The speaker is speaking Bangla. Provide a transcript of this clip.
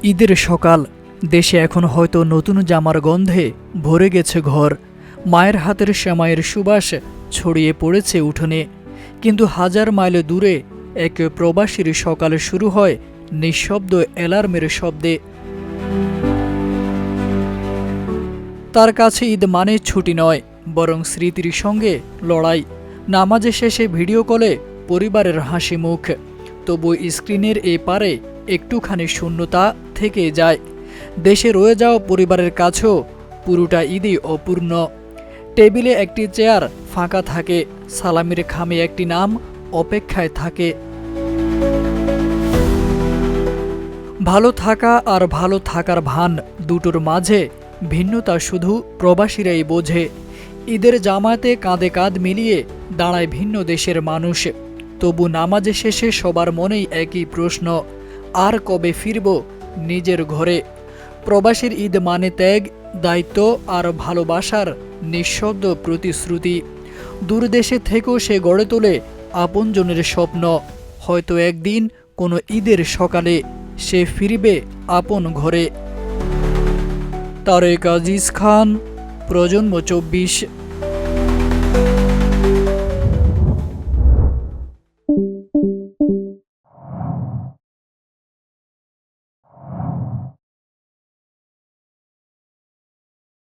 ঈদের সকাল। দেশে এখন হয়তো নতুন জামার গন্ধে ভরে গেছে ঘর। মায়ের হাতের সেমাইয়ের সুবাস ছড়িয়ে পড়েছে উঠোনে। কিন্তু হাজার মাইল দূরে এক প্রবাসীর সকাল শুরু হয় নিঃশব্দ অ্যালার্মের শব্দে। তার কাছে ঈদ মানে ছুটি নয়, বরং স্মৃতির সঙ্গে লড়াই। নামাজের শেষে ভিডিও কলে পরিবারের হাসি মুখ, তবু স্ক্রিনের এই পারে একটুখানি শূন্যতা থেকে যায়। দেশে রয়ে যাওয়া পরিবারের কাছেও পুরোটা ঈদই অপূর্ণ। টেবিলে একটি চেয়ার ফাঁকা থাকে, সালামির খামে একটি নাম অপেক্ষায় থাকে। ভালো থাকা আর ভালো থাকার ভান, দুটোর মাঝে ভিন্নতা শুধু প্রবাসীরাই বোঝে। ঈদের জামায়াতে কাঁধে কাঁধ মিলিয়ে দাঁড়ায় ভিন্ন দেশের মানুষ, তবু নামাজে শেষে সবার মনেই একই প্রশ্ন, আর কবে ফিরব নিজের ঘরে। প্রবাসীর ঈদ মানে ত্যাগ, দায়িত্ব আর ভালোবাসার নিঃশব্দ প্রতিশ্রুতি। দূরদেশে থেকেও সে গড়ে তোলে আপনজনের স্বপ্ন। হয়তো একদিন কোনো ঈদের সকালে সে ফিরবে আপন ঘরে। তারেক আজিজ খান, প্রজন্ম 24।